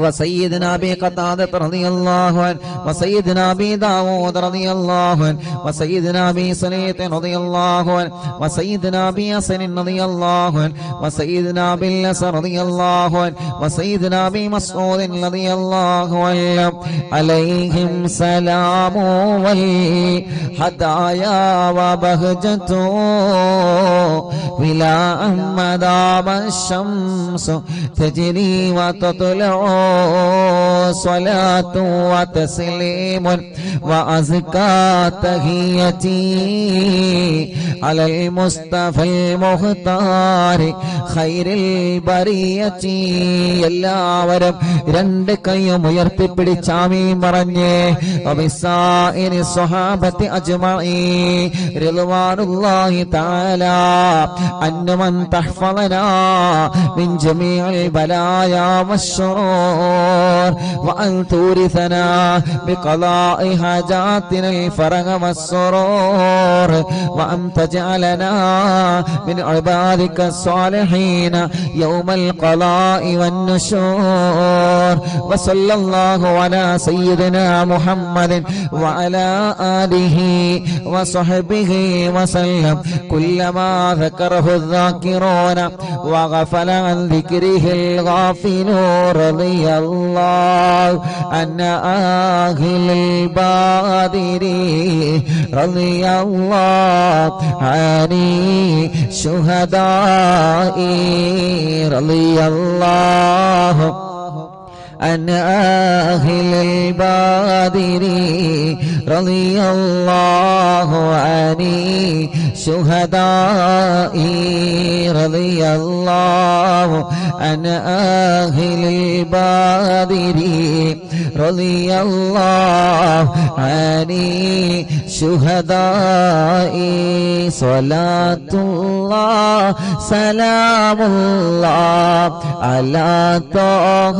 Speaker 1: وسيدنا ابي قتادة رضي الله عنه وسيدنا ابي داود رضي الله عنه وسيدنا ابي سليط رضي الله عنه وسيدنا ابي حسن رضي الله عنه وسيدنا ابي الأسر رضي الله عنه وسيدنا ابي مسعود رضي الله عنه عليهم سلام والهدايا وبهجة ولا مدام الشمس تجري وتطلع صلاة وتسليم وأزكى تحيتي على المصطفى المختار خير البرية. എല്ലാവരും രണ്ട് കൈയും ഉയർത്തിപ്പിടിച്ചാമീൻ പറഞ്ഞേ. വബിസായിരി സ്വഹാബത്തി അജ്മഈൻ റിദ്വാനുല്ലാഹി തആല അന്നമൻ തഹ്ഫളനാ മിൻ ജമീഇൽ ബലായാ والشرور وأن تورثنا بقضاء حاجاتنا الفرج والسرور وأن تجعلنا من عبادك الصالحين يوم القضاء والنشور. وصلى الله على سيدنا محمد وعلى آله وصحبه وسلم. كلما ذكره الذاكرون وغفل عن ذكره الغافلون رضي الله عن أهل البادر رضي الله عن الشهداء رضي الله عن أهل البدر رضي الله عن الشهداء رضي الله عن أهل البدر رضي الله عن الشهداء صلاة الله سلام الله على طه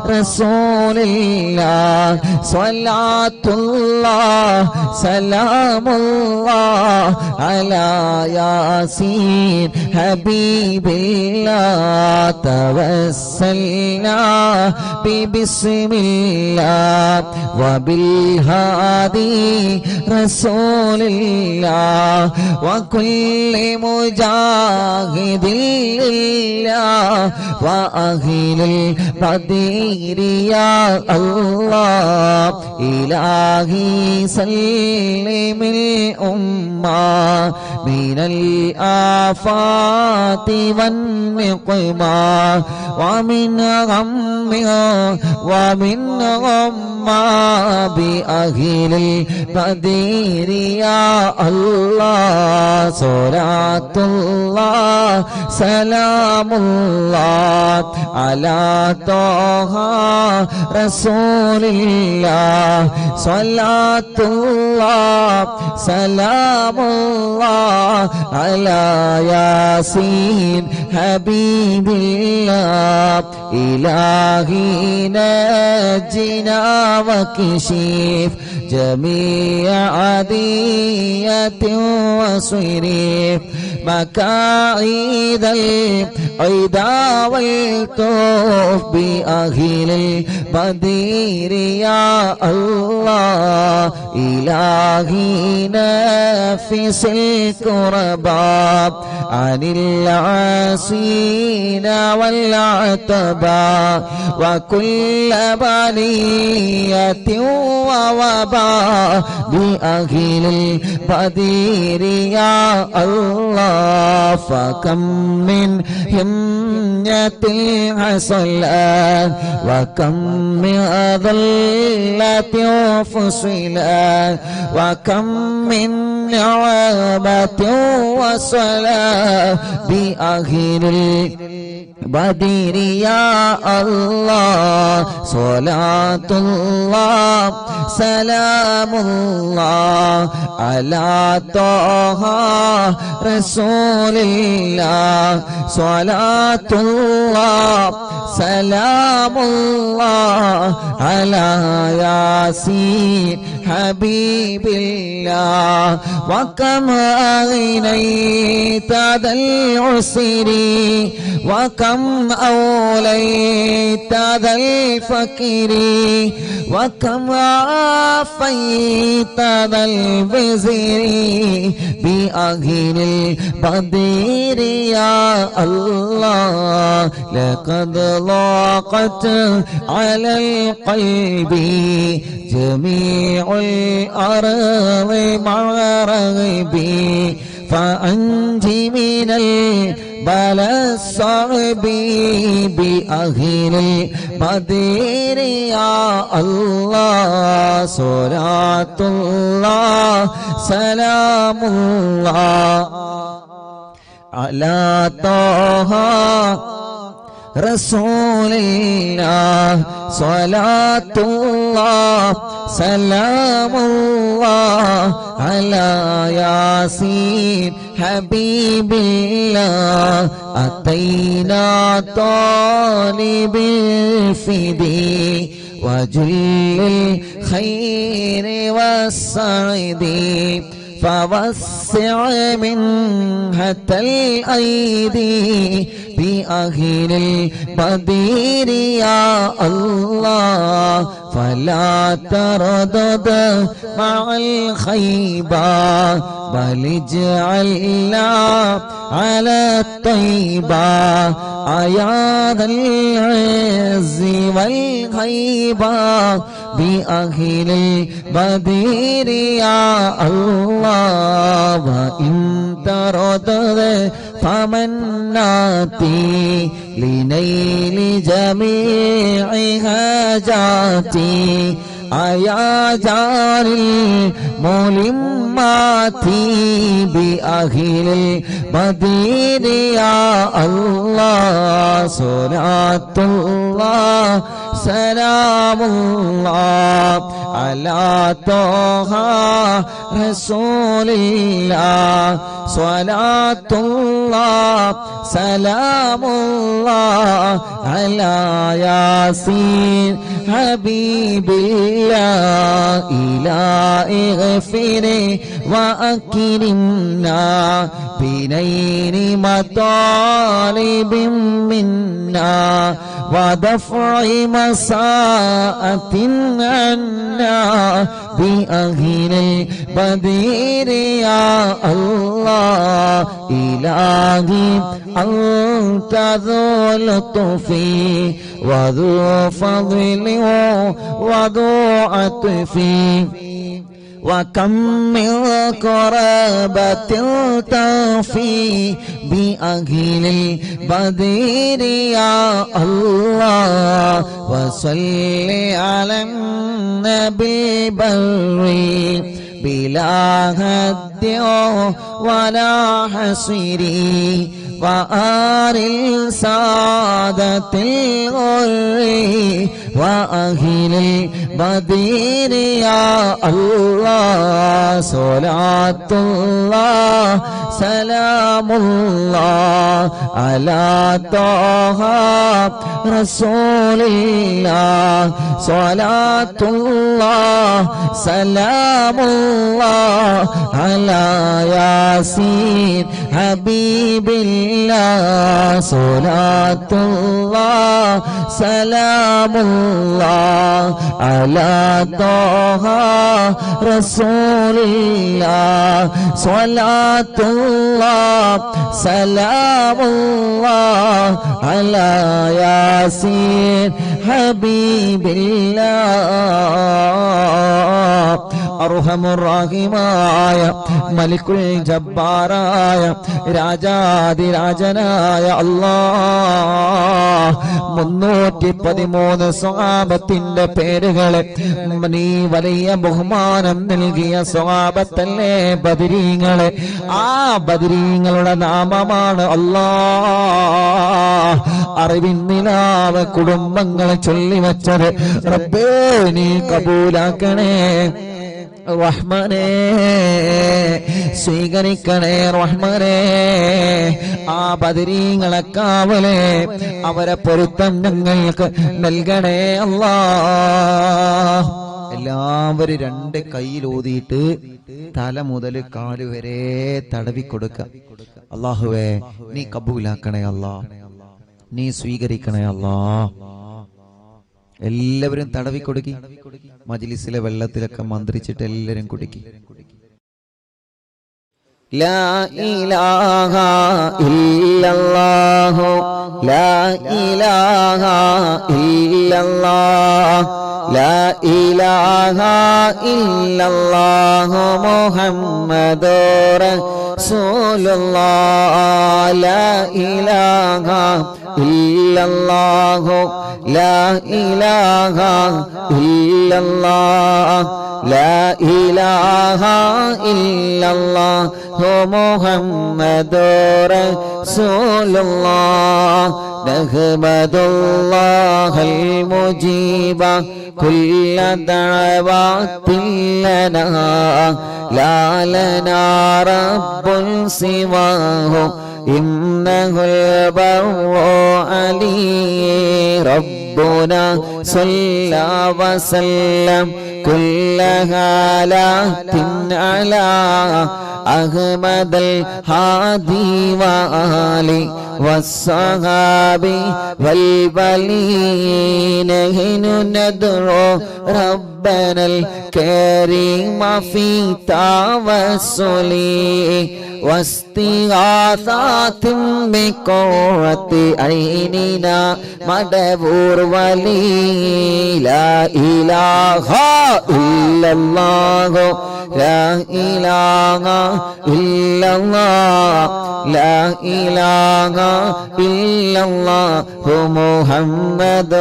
Speaker 1: رسول الله صلاة الله سلام الله على ياسين حبيب الله توسلنا ببسم الله وبالهادي رسول الله وكل مجاهد لله وأهل البدر يا الله إلهي سلم الأمة من الآفات والنقمة ومن غمها ومن غمّا بأهل البدر يا الله صلاة الله سلام الله على طه رسول الله صلاة الله سلام الله على ياسين حبيب الله إلهي نجنا وكشف جميع عادية وصريف مكائد العدا والطوف بأهل البدر يا الله إلهي نفس الكرباب عن العاصين والعتبى وكل بلية ووباء بأهل البدر يا الله فكم من همة حصلت وكم من ذلة فصلت وكم من نعمة وصلاة بأهل البدر يا الله صلاة الله سلام الله على طه رسول الله صلاة الله سلام الله على ياسين حبيب الله وكم أغنيت ذا العسر وكم أوليت ذا الفقر وكم عافيت ذا الوزر بأهل البدر يا الله لقد ضاقت على القلب جميع الأرض مع رغبي فأنجي من البلاء الصعب بأهل البدر يا الله صلاة الله سلام الله على طه رسول الله صلاة الله سلام الله على ياسين حبيب الله أتينا طالب الفدي وجل الخير والسعد فوسع منها الأيدي بأهل البدر يا الله فلا تردد مع الخيبة بل اجعلنا على الطيبة يا ذا العز والهيبة بأهل البدير يا الله وإن تردد فمناتي لنيل جميع حاجاتي يا جار الملمات بأهل البدير يا الله صلاة الله سلام الله على طه رسول الله صلاة الله سلام الله على ياسين حبيب الله إلهي اغفر وأكرمنا بنيل مطالب منا ودفع مساءة عنا بأهل البدير يا الله إلهي أنت ذو لطف وذو فضل وذو عطف وكم من قرابة تفي بأهل البدير يا الله وصل على النبي البري بلا هد ولا حصر وآل السادة الغر وأهل البدير يا الله صلاة الله سلام الله على طه رسول الله صلاة الله سلام الله على ياسين حبيب الله صلاة الله سلام الله على طه رسول الله صلاة الله سلام الله على ياسين حبيب الله അർഹമുർറഹീമായ മലിക്കുൽ ജബ്ബാറായ രാജാധിരാജനായ അല്ലാഹ് 313 സ്വഹാബത്തിന്റെ പേരുകളെ നീ വലിയ ബഹുമാനം നൽകിയ സ്വഹാബത്തല്ലേ ബദരീങ്ങളെ ആ ബദരീങ്ങളുടെ നാമമാണ് അല്ലാഹ് അറിവിൻ നിലാവ് കുടുംബങ്ങളെ ചൊല്ലിവച്ചത് റബ്ബേ നീ കബൂലാക്കണേ റഹ്മാനേ സ്വീകരിക്കണേ റഹ്മാനേ ആ ബദരീങ്ങളെ കാവലേ അവരെ പൊരുത്തം ഞങ്ങൾക്ക് നൽകണേ അല്ലാഹ് എല്ലാവരും 2 കൈയിൽ ഊതിയിട്ട് തല മുതൽ കാല് വരെ തടവി കൊടുക്കുക അല്ലാഹുവേ നീ കബൂലാക്കണേ അല്ലാഹ് നീ സ്വീകരിക്കണേ അല്ലാഹ് എല്ലാവരും തടവി കൊടുക്കി മജ്ലിസിലെ വെള്ളത്തിലൊക്കെ മന്ത്രിച്ചിട്ട് എല്ലാവരും കുടിക്കി ലാ ഇലാഹ ഇല്ലല്ലാഹു ലാ ഇലാഹ ഇല്ലല്ലാഹ് ലാ ഇലാഹ ഇല്ലല്ലാഹു മുഹമ്മദുർ റസൂലുള്ളാഹ് ലാ ഇലാഹ ഇല്ലല്ലാഹു ലാ ഇലാഹ ഇല്ലല്ലാഹ് ലാ ഇലാഹ ഇല്ലല്ലാഹു മുഹമ്മദുർ റസൂലുള്ളാഹ് നഹ്മദുല്ലാഹൽ മുജീബ കുല്ല ദഅവാതിൻ ലനാ ലാ ലനാ റബ്ബുൻ സിവാഹു ഇന്നഹുൽ ബർറു അലീ ربنا صلى وسلم كل حالات على
Speaker 2: أحمد الهادي وآله والصحابي والولين نحن ندعو ربنا الكريم في توسله واستغاثات بقرة عيننا مدبور ولي لا إله إلا الله لا إله إلا الله لا إله إلا الله محمد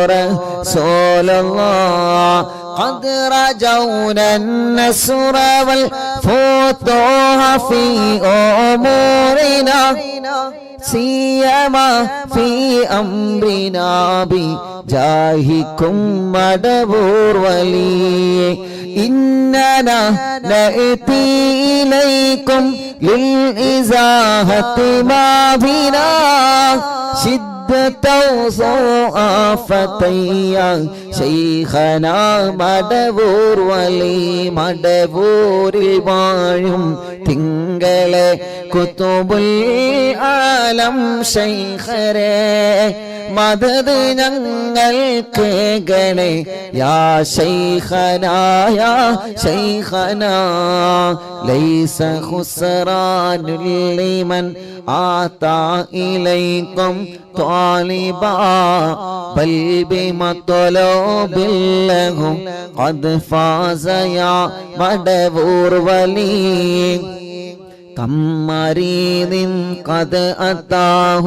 Speaker 2: رسول الله قد رجونا النصر والفتوح في أمورنا سيما في أمرنا بجاهكم مدبور ولي إننا نأتي إليكم للإزاحة ما بنا شدة وصوافة شيخنا മടവൂർ വലി മടവൂരിൽ വാഴും തിങ്കളെ കുതുബുൽ ആലം ശൈഖരേ മദദ് ഞങ്ങൾക്ക് ഗണേ യാ ശൈഖനാ യാ ശൈഖനാ ലൈസ ഖുസ്റാനുൽ ലിമൻ ആതാ ഇലൈക്കും ത്വാലിബാ ബൽ ബിമത്ലൂബിൽ ലഹും ഖദ് ഫാസ യാ മടവൂർ വലി كم مريض قد أتاه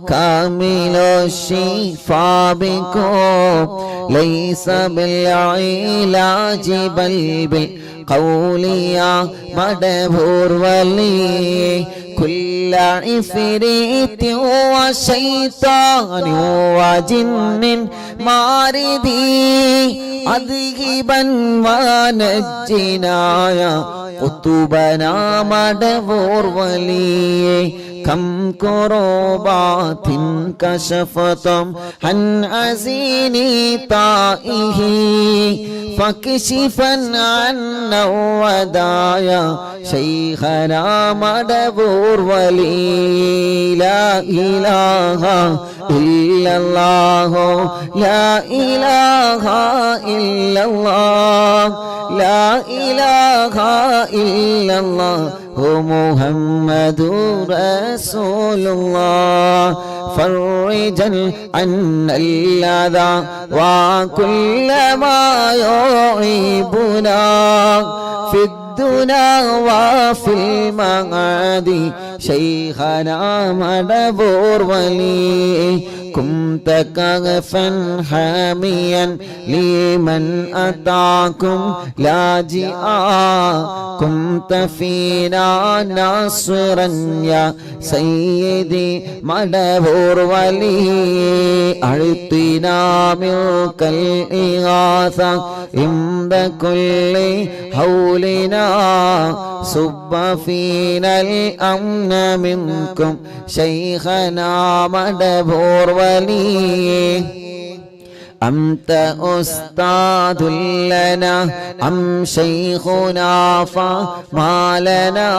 Speaker 2: كامل الشفاء بكم ليس بالعلاج بل بالقول يا مدبور ولي كل عفريت وشيطان وجن ماردي أذهبا ونجنا يا قطبنا مدبور ولي كم كربات كشفتم عن أزيني طائه فكشفا عنا ودايا شيخنا مدبور ولي لا إله إلا الله لا إله إلا الله لا إله إلا الله محمد رسول الله فرجا عنا الأذى وكل ما يعيبنا في الدنيا وفي المعاد شيخنا مدبور ولي كنت كغفا حاميا لمن أتاكم لاجئا كنت فينا ناصرا يا سيدي مدبور ولي أعطنا منك الإغاثة عند كل حولنا صب فينا الأمن منكم شيخنا مدبور ولي أنت أستاذ لنا أم شيخنا فما لنا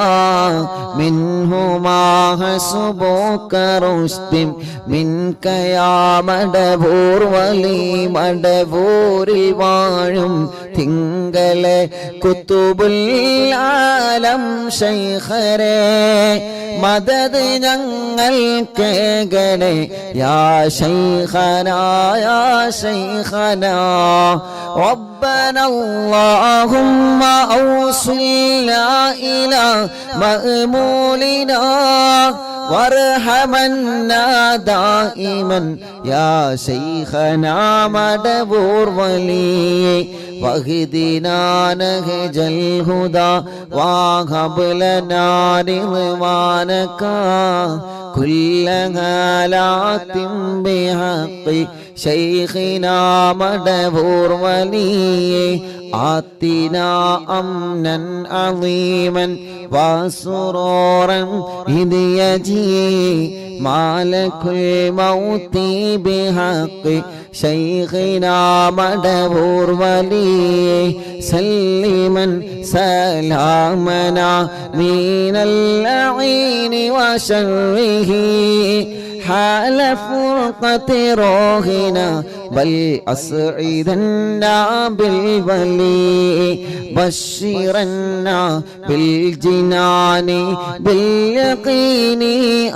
Speaker 2: منهما حسبك رشد منك يا مدبور ولي مدبور വാഴും തിങ്കളെ കുതുബുൽ ആലം ശൈഖരേ മദദ് ഞങ്ങൾക്ക് ഗണേ യാ ശൈഖനാ യാ شيخنا ربنا اللهم أوصلنا إلى مأمولنا وارحمنا دائما يا شيخنا مدبور ولي واهدنا نهج الهدى وهب لنا رضوانك كل هالات بحق شيخنا مدبور ولي آتنا أمنا عظيما وسرورا إذ يجي مالك الموت بحق شيخنا مدبور ولي سلما سلامنا من اللعين وشره حال فرقة روحنا بل أسعدنا بالولي بشرنا بالجنان باليقين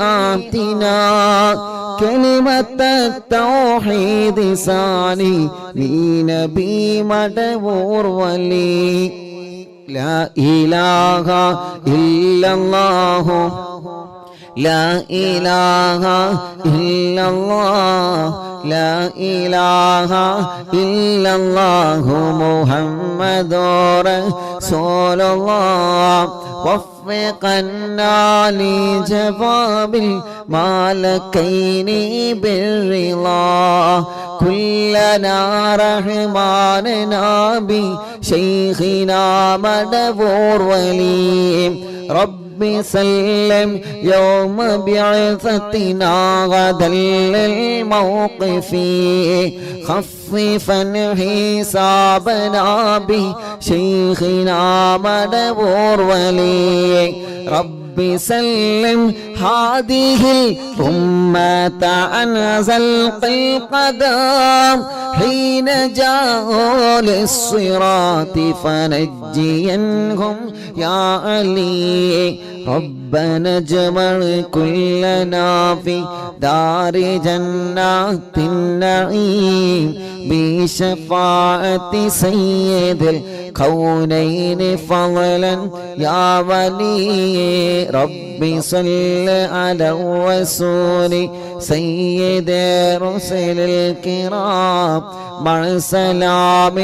Speaker 2: آتنا كلمة التوحيد ثاني لنبي مدبور ولي لا إله إلا الله لا إله إلا الله لا إله إلا الله محمد رسول الله وفقنا لجواب المالكين بالرضا كلنا رحماننا بشيخنا مدبور ولي رب سلم يوم بعثتنا غدا للموقف خففا حسابنا بشيخنا مدبور ولي رب سلم هذه الأمة عن زلق القدم حين جاءوا للصراط فنجينهم يا علي ربنا اجمع كلنا في دار جنات النعيم بشفاعة سيد الكونين فضلا يا ولي رب صل على الرسول سيد رسل الكرام مع سلام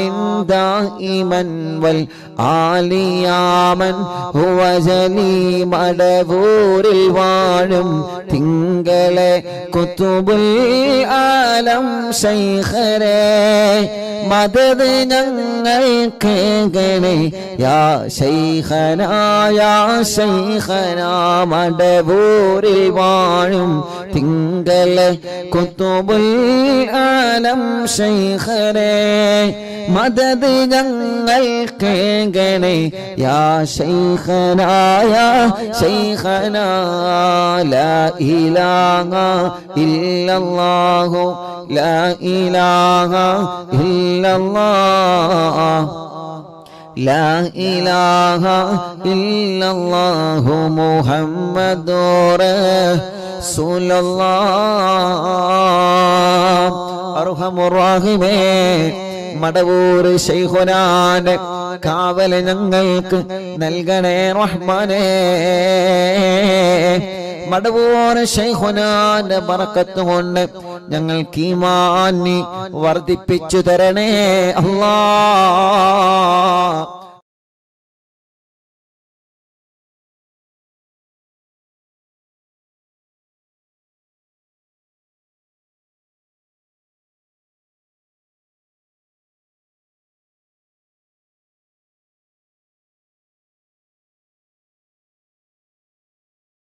Speaker 2: دائما والآل يا من هو جلي مدبور الوالم തിങ്കളെ കുതുബുൽ ആലം ശൈഖരേ മദദ് ഞങ്ങൾക്ക് ഗണേ യാ ശൈഖനാ യാ ശൈഖനാ മടബൂരിൽ വാഴും തിങ്കളെ കുതുബുൽ ആലം ശൈഖരേ മദദ് ഞങ്ങൾക്ക് ഗണേ യാ ശൈഖനാ യാ ശൈഖനാ ലാ ഇലാഹ ഇല്ലല്ലാഹു ലാ ഇലാഹ ഇല്ലല്ലാഹ് ലാ ഇലാഹ ഇല്ലല്ലാഹു മുഹമ്മദുർ റസൂലുള്ളാഹ് അർഹമുർ റഹീമേ മടവൂർ ശൈഖുനാന്റെ കാവല് ഞങ്ങൾക്ക് നൽകണേ റഹ്മാനേ മടവൂർ ശൈഖുനാന്റെ ബറക്കത്ത് കൊണ്ട് ഞങ്ങൾക്ക് ഈമാൻ വർദ്ധിപ്പിച്ചു തരണേ അല്ലാഹ്